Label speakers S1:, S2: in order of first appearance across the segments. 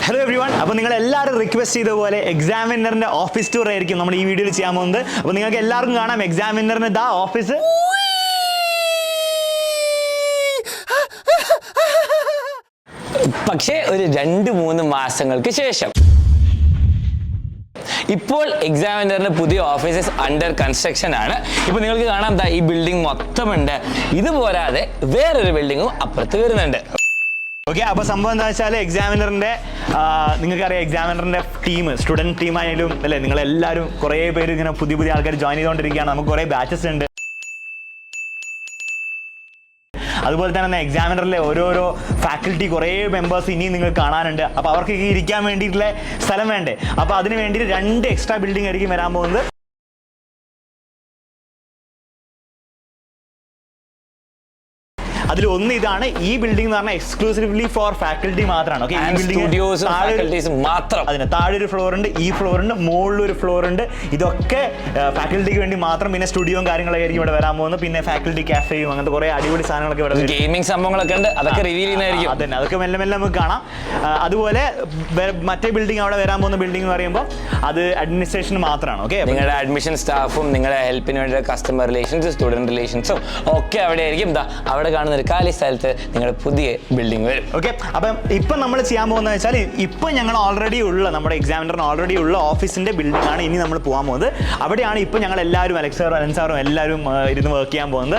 S1: Hello everyone. അപ്പോൾ നിങ്ങൾ എല്ലാവരും റിക്വസ്റ്റ് ചെയ്ത പോലെ എക്സാമിനറിന്റെ ഓഫീസ് ടൂർ ആയിരിക്കും നമ്മൾ ഈ വീഡിയോയിൽ ചെയ്യാൻ പോകുന്നത്. അപ്പോൾ നിങ്ങൾക്ക് എല്ലാവർക്കും കാണാം എക്സാമിനറിന്റെ ദാ ഓഫീസ്.
S2: പക്ഷേ ഒരു 2-3 മാസങ്ങൾക്ക് ശേഷം ഇപ്പോൾ എക്സാമിനറിന് പുതിയ ഓഫീസസ് അണ്ടർ കൺസ്ട്രക്ഷൻ ആണ്. ഇപ്പോൾ നിങ്ങൾക്ക് കാണാം ഈ ബിൽഡിംഗ് മൊത്തമുണ്ട്. ഇത് പോരാതെ വേറൊരു ബിൽഡിങ്ങും അപ്പുറത്ത് വരുന്നുണ്ട്.
S1: ഓക്കെ, അപ്പോൾ സംഭവം എന്താ വെച്ചാൽ എക്സാമിനറിന്റെ നിങ്ങൾക്കറിയാം എക്സാമിനറിന്റെ ടീം സ്റ്റുഡൻറ് ടീം ആയാലും അല്ലേ, നിങ്ങളെല്ലാവരും കുറേ പേര് ഇങ്ങനെ പുതിയ ആൾക്കാർ ജോയിൻ ചെയ്തുകൊണ്ടിരിക്കുകയാണ്. നമുക്ക് കുറേ ബാച്ചസ് ഉണ്ട്. അതുപോലെ തന്നെ എക്സാമിനറിലെ ഓരോരോ ഫാക്കൽറ്റി കുറേ മെമ്പേഴ്സ് ഇനിയും നിങ്ങൾക്ക് കാണാനുണ്ട്. അപ്പോൾ അവർക്ക് ഇരിക്കാൻ വേണ്ടിയിട്ടുള്ള സ്ഥലം വേണ്ടേ? അപ്പോൾ അതിന് വേണ്ടിയിട്ട് 2 എക്സ്ട്രാ ബിൽഡിംഗ് ആയിരിക്കും വരാൻ പോകുന്നത്. അതിൽ ഒന്ന് ഇതാണ്. ഈ ബിൽഡിംഗ് എന്ന് പറഞ്ഞാൽ എക്സ്ക്ലൂസീവ്ലി ഫോർ ഫാക്കൽറ്റി മാത്രമാണ്. ഓക്കെ, ഈ ബിൽഡിംഗ്
S2: മാത്രം.
S1: അതിന് താഴെ ഒരു ഫ്ലോർ ഉണ്ട്, ഈ ഫ്ലോർ ഉണ്ട്, മുകളിൽ ഒരു ഫ്ലോർ ഉണ്ട്. ഇതൊക്കെ ഫാക്കൽറ്റിക്ക് വേണ്ടി മാത്രം. പിന്നെ സ്റ്റുഡിയോയും കാര്യങ്ങളൊക്കെ ആയിരിക്കും ഇവിടെ വരാൻ പോകുന്നത്. പിന്നെ ഫാക്കൽറ്റി കാഫേയും അങ്ങനത്തെ കുറേ അടിപൊളി സാധനങ്ങളൊക്കെ ഇവിടെ,
S2: ഗെയിമിംഗ് സംഭവങ്ങളൊക്കെ ഉണ്ട്. അതൊക്കെ റിവീൽ ചെയ്യുന്നതായിരിക്കും.
S1: അതന്നെ, അതൊക്കെ മെല്ലെ മെല്ലെ നമുക്ക് കാണാം. അതുപോലെ മറ്റേ ബിൽഡിംഗ് അവിടെ വരാൻ പോകുന്ന ബിൽഡിംഗ് എന്ന് പറയുമ്പോൾ അത് അഡ്മിനിസ്ട്രേഷൻ മാത്രമാണ്. ഓക്കെ,
S2: നിങ്ങളുടെ അഡ്മിഷൻ സ്റ്റാഫും നിങ്ങളുടെ ഹെൽപ്പിന് വേണ്ടി കസ്റ്റമർ റിലേഷൻസും സ്റ്റുഡന്റ് റിലേഷൻസും ഒക്കെ അവിടെ ആയിരിക്കും. അവിടെ കാണുന്ന ഒരു കാലി സ്ഥലത്ത് നിങ്ങളുടെ പുതിയ ബിൽഡിംഗ് വരും.
S1: ഓക്കെ, അപ്പം ഇപ്പം നമ്മൾ ചെയ്യാൻ പോകുന്നത് വെച്ചാൽ ഇപ്പം ഞങ്ങൾ ഓൾറെഡി ഉള്ള നമ്മുടെ എക്സാമിനറിന് ഓൾറെഡി ഉള്ള ഓഫീസിന്റെ ബിൽഡിംഗ് ആണ് ഇനി നമ്മൾ പോകാൻ പോകുന്നത്. അവിടെയാണ് ഇപ്പം ഞങ്ങൾ എല്ലാവരും അലൻ സാറും എല്ലാവരും ഇരുന്ന് വർക്ക് ചെയ്യാൻ പോകുന്നത്.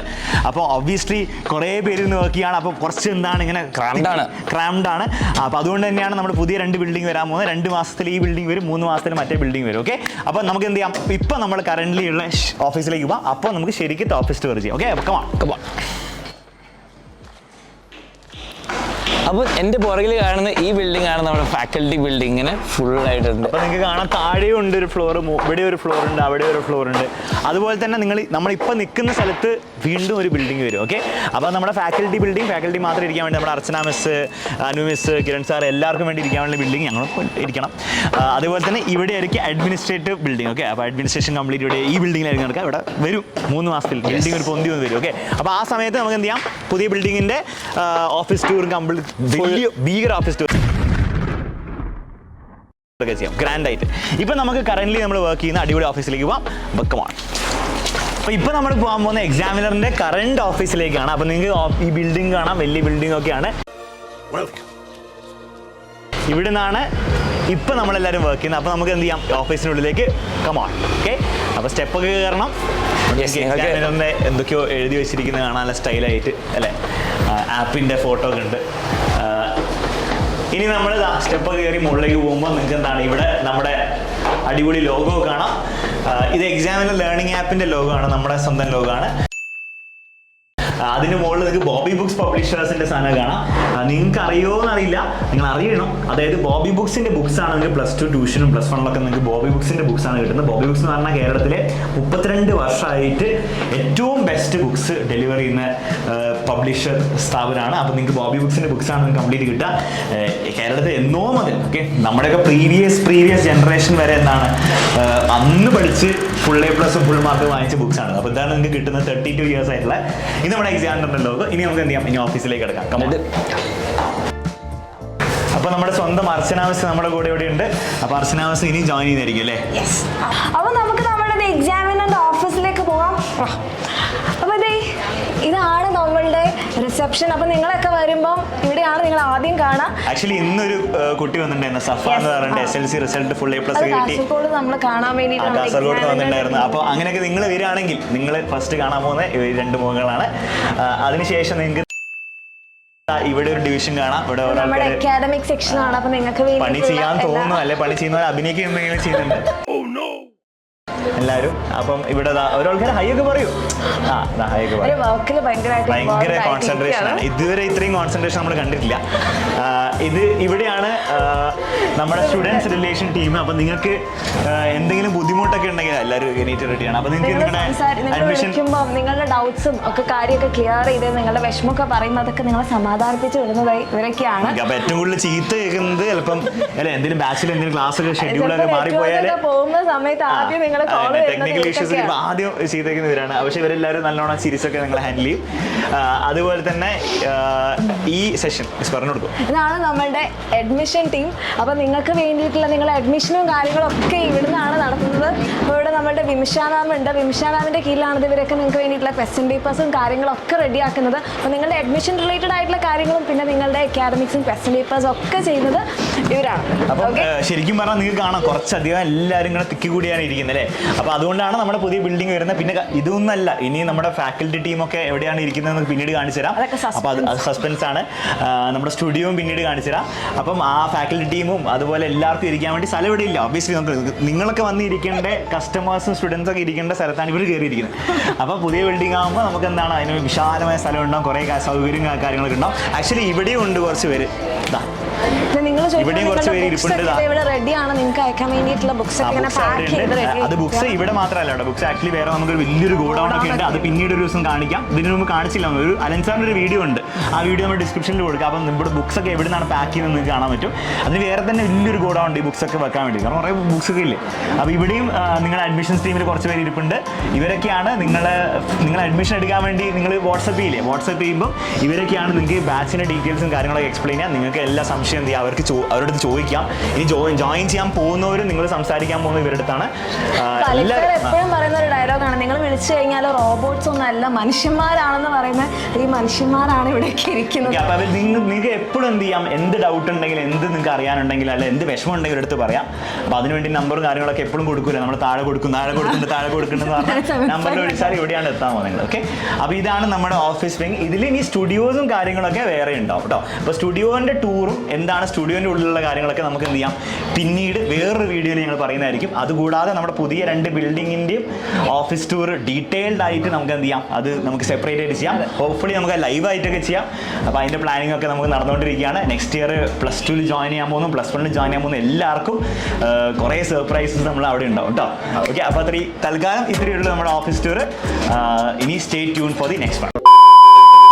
S1: അപ്പോൾ ഒബ്വിയസ്ലി കുറേ പേര് ഇരുന്ന് വർക്ക് ചെയ്യാണ്. അപ്പോൾ കുറച്ച് എന്താണ് ഇങ്ങനെ ക്രാംഡ് ആണ്. അപ്പോൾ അതുകൊണ്ട് തന്നെയാണ് നമ്മൾ പുതിയ 2 ബിൽഡിംഗ് വരാൻ പോകുന്നത്. 2 മാസത്തിൽ ഈ ബിൽഡിംഗ് വരും, 3 മാസത്തിൽ മറ്റേ ബിൽഡിംഗ് വരും. ഓക്കെ, അപ്പോൾ നമുക്ക് എന്ത് ചെയ്യാം, ഇപ്പം നമ്മൾ കറൻ്റ്ലി ഉള്ള ഓഫീസിലേക്ക് പോകാം. അപ്പോൾ നമുക്ക് ശരിക്കും ഓഫീസ് ടൂർ ചെയ്യാം. Okay, come on.
S2: അപ്പോൾ എൻ്റെ പുറകിൽ കാണുന്ന ഈ ബിൽഡിംഗ് ആണ് നമ്മുടെ ഫാക്കൽറ്റി ബിൽഡിങ്ങിന് ഫുൾ ആയിട്ടുണ്ട്.
S1: അപ്പോൾ നിങ്ങൾക്ക് കാണാൻ താഴെയും ഉണ്ട് ഒരു ഫ്ലോർ, ഇവിടെ ഒരു ഫ്ലോർ ഉണ്ട്, അവിടെ ഒരു ഫ്ലോർ ഉണ്ട്. അതുപോലെ തന്നെ നമ്മളിപ്പോൾ നിൽക്കുന്ന സ്ഥലത്ത് വീണ്ടും ഒരു ബിൽഡിംഗ് വരും. ഓക്കെ, അപ്പോൾ നമ്മുടെ ഫാക്കൽറ്റി ബിൽഡിംഗ് ഫാക്കൽറ്റി മാത്രം ഇരിക്കാൻ വേണ്ടി നമ്മുടെ Archana miss, Anu miss, Kiran sir എല്ലാവർക്കും വേണ്ടി ഇരിക്കാൻ വേണ്ടി ബിൽഡിംഗ് ഞങ്ങൾ ഇരിക്കണം. അതുപോലെ തന്നെ ഇവിടെ ആയിരിക്കും അഡ്മിനിസ്ട്രേറ്റീവ് ബിൽഡിംഗ്. ഓക്കെ, അപ്പോൾ അഡ്മിനിസ്ട്രേഷൻ കംപ്ലീറ്റ് ഇവിടെ ഈ ബിൽഡിങ്ങിലായിരിക്കും നടക്കുക. ഇവിടെ വരും 3 മാസത്തിൽ ബിൽഡിംഗ് ഒരു പൊന്തി വന്ന് വരും. ഓക്കെ, അപ്പോൾ ആ സമയത്ത് നമുക്ക് എന്ത് ചെയ്യാം, പുതിയ ബിൽഡിങ്ങിൻ്റെ ഓഫീസ് ടൂർ കംപ്ലീറ്റ് ഭീകര ഓഫീസ് ടൂർ ചെയ്യാം ഗ്രാൻഡ് ആയിട്ട്. ഇപ്പം നമുക്ക് കറൻ്റ്ലി നമ്മൾ വർക്ക് ചെയ്യുന്ന അടിപൊളി ഓഫീസിലേക്ക് പോകാം. ബക്കമാണ്. അപ്പോൾ ഇപ്പോൾ നമ്മൾ പോകാൻ പോകുന്ന എക്സാമിനറിൻ്റെ കറണ്ട് ഓഫീസിലേക്കാണ്. അപ്പോൾ നിങ്ങൾക്ക് ഈ ബിൽഡിംഗ് കാണാം, വലിയ ബിൽഡിംഗ് ഒക്കെയാണ്. ഇവിടെ നിന്നാണ് ഇപ്പം നമ്മളെല്ലാവരും വർക്ക് ചെയ്യുന്നത്. അപ്പോൾ നമുക്ക് എന്ത് ചെയ്യാം, ഓഫീസിനുള്ളിലേക്ക് കമാൺ. ഓക്കെ, അപ്പോൾ സ്റ്റെപ്പൊക്കെ കയറണം. എക്സാമിനറിൻ്റെ എന്തൊക്കെയോ എഴുതി വെച്ചിരിക്കുന്നത് കാണാനുള്ള സ്റ്റൈലായിട്ട് അല്ലേ, ആപ്പിൻ്റെ ഫോട്ടോ ഒക്കെ ഉണ്ട്. ഇനി നമ്മൾ സ്റ്റെപ്പ് കയറി മുകളിലേക്ക് പോകുമ്പോൾ നിങ്ങൾക്ക് എന്താണ് ഇവിടെ നമ്മുടെ അടിപൊളി ലോഗോ കാണാം. ഇത് എക്സാമിനർ ലേണിംഗ് ആപ്പിൻ്റെ ലോഗോ ആണ്, നമ്മുടെ സ്വന്തം ലോഗോ ആണ്. അതിന് മുകളിൽ നിങ്ങൾക്ക് ബോബി ബുക്സ് പബ്ലിഷേഴ്സിന്റെ സാധനം കാണാം. നിങ്ങൾക്ക് അറിയുമോയെന്നറിയില്ല, നിങ്ങൾ അറിയണം. അതായത് ബോബി ബുക്സിന്റെ ബുക്സ് ആണ് നിങ്ങൾക്ക് +2 ട്യൂഷനും +1 നിങ്ങൾക്ക് ബോബി ബുക്സിന്റെ ബുക്സ് ആണ് കിട്ടുന്നത്. ബോബി ബുക്സ് എന്ന് പറഞ്ഞാൽ കേരളത്തിലെ 32 വർഷമായിട്ട് ഏറ്റവും ബെസ്റ്റ് ബുക്സ് ഡെലിവർ ചെയ്യുന്ന പബ്ലിഷർ സ്ഥാപനമാണ്. അപ്പോൾ നിങ്ങൾക്ക് ബോബി ബുക്സിന്റെ ബുക്സ് ആണ് നിങ്ങൾക്ക് കംപ്ലീറ്റ് കിട്ടുക. കേരളത്തിൽ എന്നോ മുതൽ ഓക്കെ, നമ്മുടെയൊക്കെ പ്രീവിയസ് ജനറേഷൻ വരെ എന്താണ് അന്ന് പഠിച്ച് ഫുൾ A+ ഫുൾ മാർക്ക് വാങ്ങിച്ച ബുക്സ് ആണ്. അപ്പോൾ ഇതാണ് നിങ്ങൾക്ക് കിട്ടുന്നത് 32 ഇയേഴ്സ് ആയിട്ടുള്ള. ഇത് നമ്മുടെ എക്സാമിനറിന്റെ ലോഗോ. ഇനി നമുക്ക് എന്ത് ചെയ്യാം, ഇനി ഓഫീസിലേക്ക് കിടക്കാം. അപ്പോൾ നമ്മുടെ സ്വന്തം അർച്ചനാവസ് നമ്മുടെ കൂടെ ഇവിടെ ഉണ്ട്. അപ്പോൾ അർച്ചനാവസ് ഇനി ജോയിൻ ചെയ്തായിരിക്കും അല്ലേ?
S3: അപ്പോൾ നമുക്ക് നമ്മുടെ എക്സാമിനറിന്റെ ഓഫീസിലേക്ക് പോകാം. അപ്പോൾ ഇതാണ് നമ്മളുടെ റിസപ്ഷൻ. അപ്പോൾ നിങ്ങളൊക്കെ വരുമ്പോൾ ഇവിടെയാണ് നിങ്ങൾ ആദ്യം കാണാം.
S1: ആക്ച്വലി ഇന്നൊരു കുട്ടി വന്നിട്ടുണ്ടായിരുന്നു, സഫ എന്ന് പറഞ്ഞിട്ട് SSLC റിസൾട്ട് ഫുൾ A+ കിട്ടി.
S3: കാസർഗോഡ് നമ്മൾ കാണാൻ വേണ്ടിയിട്ട്
S1: കാസർഗോഡ് വന്നിട്ടുണ്ടായിരുന്നു. അപ്പോൾ അങ്ങനെയൊക്കെ നിങ്ങൾ വരികയാണെങ്കിൽ നിങ്ങൾ ഫസ്റ്റ് കാണാൻ പോകുന്ന 2 മുഖങ്ങളാണ്. അതിനുശേഷം നിങ്ങൾക്ക് ഇവിടെ ഒരു ഡിവിഷൻ കാണാം. ഇവിടെ
S3: അക്കാഡമിക് സെക്ഷൻ ആണ്. അപ്പോൾ നിങ്ങൾക്ക്
S1: പണി ചെയ്യാൻ തോന്നുന്നു അല്ലെ, പണി ചെയ്യുന്നവർ അഭിനയിക്കുകയും ചെയ്യുന്നുണ്ട് എല്ലാവരും. അപ്പം ഇവിടെ ഒരാൾക്കാർ ഹൈ ഒക്കെ പറയൂ. ഹൈ ഒക്കെ പറയും. ഭയങ്കര കോൺസെൻട്രേഷൻ ആണ്. ഇതുവരെ ഇത്രയും കോൺസെൻട്രേഷൻ നമ്മൾ കണ്ടിട്ടില്ല. ഇവിടെയാണ് നമ്മുടെ സ്റ്റുഡൻസ് റിലേഷൻ ടീം. അപ്പം നിങ്ങൾക്ക് എന്തെങ്കിലും ബുദ്ധിമുട്ടൊക്കെ ഉണ്ടെങ്കിൽ എല്ലാവരും എണീറ്റ് റെഡിയാണ്. അപ്പം നിങ്ങൾക്ക് അഡ്മിഷൻ
S3: നിങ്ങളുടെ ഡൗട്ട്സും ഒക്കെ കാര്യമൊക്കെ ക്ലിയർ ചെയ്ത് നിങ്ങളുടെ വിഷമമൊക്കെ പറയുമ്പോൾ അതൊക്കെ നിങ്ങളെ സമാധാനിപ്പിച്ച് വിടുന്നതായി ഇവരൊക്കെയാണ്.
S1: അപ്പം ഏറ്റവും കൂടുതൽ ചീത്ത കേൾക്കുന്നത് ചിലപ്പം അല്ലെ എന്തെങ്കിലും ബാച്ചിൽ എന്തെങ്കിലും ക്ലാസ്സൊക്കെ ഷെഡ്യൂളൊക്കെ മാറിപ്പോയാൽ
S3: പോകുന്ന സമയത്ത് ആദ്യം നിങ്ങളെ
S1: ടെക്നിക്കൽ ഇഷ്യൂസ് ആദ്യം ചെയ്തേക്കുന്നവരാണ്. പക്ഷെ ഇവരെല്ലാവരും നല്ലോണം സീരീസ് ഒക്കെ നിങ്ങൾ ഹാൻഡിൽ ചെയ്യും. അതുപോലെ തന്നെ ഈ സെഷൻ പറഞ്ഞു കൊടുക്കും.
S3: ഇതാണ് നമ്മളുടെ അഡ്മിഷൻ ടീം. അപ്പോൾ നിങ്ങൾക്ക് വേണ്ടിയിട്ടുള്ള നിങ്ങളുടെ അഡ്മിഷനും കാര്യങ്ങളൊക്കെ ഇവിടുന്നാണ് നടത്തുന്നത്. അപ്പോൾ ഇവിടെ നമ്മളുടെ വിമിഷ മാം ഉണ്ട്. വിമിഷ മാമിൻ്റെ കീഴിലാണ് ഇവരൊക്കെ നിങ്ങൾക്ക് വേണ്ടിയിട്ടുള്ള ക്വസ്റ്റ്യൻ പേപ്പേഴ്സും കാര്യങ്ങളൊക്കെ റെഡിയാക്കുന്നത്. അപ്പോൾ നിങ്ങളുടെ അഡ്മിഷൻ റിലേറ്റഡ് ആയിട്ടുള്ള കാര്യങ്ങളും പിന്നെ നിങ്ങളുടെ അക്കാഡമിക്സും ക്വസ്റ്റ്യൻ പേപ്പേഴ്സും ഒക്കെ ചെയ്യുന്നത് ഇവരാണ്.
S1: അപ്പം ശരിക്കും പറഞ്ഞാൽ നിങ്ങൾക്ക് കാണാം കുറച്ചധികം എല്ലാവരും ഇങ്ങനെ തിക്കി കൂടിയാണ് ഇരിക്കുന്നത് അല്ലേ. അപ്പോൾ അതുകൊണ്ടാണ് നമ്മുടെ പുതിയ ബിൽഡിംഗ് വരുന്നത്. പിന്നെ ഇതൊന്നല്ല, ഇനി നമ്മുടെ ഫാക്കൽറ്റി ടീമൊക്കെ എവിടെയാണ് ഇരിക്കുന്നതെന്ന് പിന്നീട് കാണിച്ചു തരാം. അപ്പോൾ അത് സസ്പെൻസ് ആണ്. നമ്മുടെ സ്റ്റുഡിയോയും പിന്നീട് കാണിച്ചു തരാം. അപ്പം ആ ഫാക്കൽറ്റി ടീമും അതുപോലെ എല്ലാവർക്കും ഇരിക്കാൻ വേണ്ടി സ്ഥലം ഇവിടെ ഇല്ല. ഒബ്വിയസ്ലി നിങ്ങളൊക്കെ വന്നിരിക്കേണ്ട കസ്റ്റമേഴ്സും സ്റ്റുഡൻസും ഒക്കെ ഇരിക്കേണ്ട സ്ഥലത്താണ് ഇവർ കയറിയിരിക്കുന്നത്. അപ്പോൾ പുതിയ ബിൽഡിംഗ് ആകുമ്പോൾ നമുക്ക് എന്താണ് അതിന് വിശാലമായ സ്ഥലം ഉണ്ടാവും, കുറേ സൗകര്യം കാര്യങ്ങളൊക്കെ ഉണ്ടാവും. ആക്ച്വലി ഇവിടെയും ഉണ്ട് കുറച്ച് പേര്. ഇവിടെയും കുറച്ച് പേര് ഇരിപ്പുണ്ട്. അത് ബുക്സ് ഇവിടെ മാത്രമല്ല കേട്ടോ. ബുക്സ് ആക്ച്വലി വേറെ നമുക്കൊരു വലിയൊരു ഗോഡൗൺ ഒക്കെ ഉണ്ട്. അത് പിന്നീട് ഒരു ദിവസം കാണിക്കാം. ഇതിന് മുമ്പ് കാണിച്ചില്ല. ഒരു അലൻസാറിന്റെ ഒരു വീഡിയോ ഉണ്ട്. ആ വീഡിയോ നമ്മൾ ഡിസ്ക്രിപ്ഷനിൽ കൊടുക്കാം. അപ്പം നമ്മുടെ ബുക്സ് ഒക്കെ എവിടെ നിന്നാണ് പാക്ക് ചെയ്യുന്നത് നിങ്ങൾക്ക് കാണാൻ പറ്റും. അതിന് വേറെ തന്നെ വലിയൊരു ഗോഡൗൺ ഉണ്ട് ഈ ബുക്സ് ഒക്കെ വെക്കാൻ വേണ്ടി. കാരണം കുറേ ബുക്സ് ഒക്കെ ഇല്ലേ. അപ്പോൾ ഇവിടെയും നിങ്ങളുടെ അഡ്മിഷൻ ടീമിൽ കുറച്ച് പേര് ഇരിപ്പുണ്ട്. ഇവരൊക്കെയാണ് നിങ്ങൾ അഡ്മിഷൻ എടുക്കാൻ വേണ്ടി നിങ്ങൾ വാട്സപ്പ് ചെയ്യുമ്പോൾ ഇവരൊക്കെയാണ് നിങ്ങൾക്ക് ബാച്ചിന്റെ ഡീറ്റെയിൽസും കാര്യങ്ങളൊക്കെ എക്സ്പ്ലെയിൻ ചെയ്യാം. നിങ്ങൾക്ക് എല്ലാ സംശയം എന്ത് ചെയ്യാം അവരുടെ അടുത്ത് ചോദിക്കാം. ഇനി ജോയിൻ ചെയ്യാൻ പോകുന്നവരും നിങ്ങൾ സംസാരിക്കാൻ പോകുന്ന ഇവരുടെ അടുത്താണ്.
S3: എപ്പോഴും പറയുന്ന ഒരു ഡയലോഗാണ്, നിങ്ങൾ വിളിച്ചു കഴിഞ്ഞാൽ റോബോട്ട്സ് ഒന്നും അല്ല മനുഷ്യന്മാരാണെന്ന് പറയുന്നത്. ഈ മനുഷ്യന്മാരാണ് ഇവിടെ ഇരിക്കുന്നത്.
S1: അപ്പൊ നിങ്ങൾക്ക് എപ്പോഴും എന്ത് ചെയ്യാം, എന്ത് ഡൗട്ട് ഉണ്ടെങ്കിലും എന്ത് നിങ്ങൾക്ക് അറിയാനുണ്ടെങ്കിൽ അല്ല എന്ത് വിഷമം ഉണ്ടെങ്കിൽ എടുത്ത് പറയാം. അപ്പൊ അതിനുവേണ്ടി നമ്പറും കാര്യങ്ങളൊക്കെ എപ്പോഴും കൊടുക്കൂല. നമ്മൾ താഴെ കൊടുക്കുന്നുണ്ടെന്ന് പറഞ്ഞാൽ നമ്പറിൽ വിളിച്ചാൽ ഇവിടെയാണ് എത്താൻ പോകുന്നത്. ഓക്കെ, അപ്പൊ ഇതാണ് നമ്മുടെ ഓഫീസ് വിങ്. ഇതിൽ ഇനി സ്റ്റുഡിയോസും കാര്യങ്ങളൊക്കെ വേറെ ഉണ്ടാവും കേട്ടോ. അപ്പൊ സ്റ്റുഡിയോന്റെ ടൂറും എന്താണ് സ്റ്റുഡിയോന്റെ ഉള്ളിലുള്ള കാര്യങ്ങളൊക്കെ നമുക്ക് എന്ത് ചെയ്യാം പിന്നീട് വേറൊരു വീഡിയോയിൽ ഞങ്ങൾ പറയുന്നതായിരിക്കും. അതുകൂടാതെ നമ്മുടെ പുതിയ 2 ബിൽഡിങ്ങിന്റെയും ഓഫീസ് ടൂർ ഡീറ്റെയിൽഡ് ആയിട്ട് നമുക്ക് എന്ത് ചെയ്യാം, അത് നമുക്ക് സെപ്പറേറ്റ് ആയിട്ട് ചെയ്യാം. ഹോപ്പ്ഫുള്ളി നമുക്ക് ലൈവ് ആയിട്ടൊക്കെ ചെയ്യാം. അപ്പോൾ അതിന്റെ പ്ലാനിങ് ഒക്കെ നമുക്ക് നടന്നുകൊണ്ടിരിക്കുകയാണ്. നെക്സ്റ്റ് ഇയർ +2 ജോയിൻ ചെയ്യാൻ പോകുന്നു, +1 ജോയിൻ ചെയ്യാൻ പോകുന്നു എല്ലാവർക്കും കുറേ സർപ്രൈസസ് നമ്മൾ അവിടെ ഉണ്ടാവും കേട്ടോ. ഓക്കെ, അപ്പോൾ തൽക്കാലം ഇത്രയേ ഉള്ളൂ നമ്മുടെ ഓഫീസ് ടൂർ. ഇനി stay tune for the next one.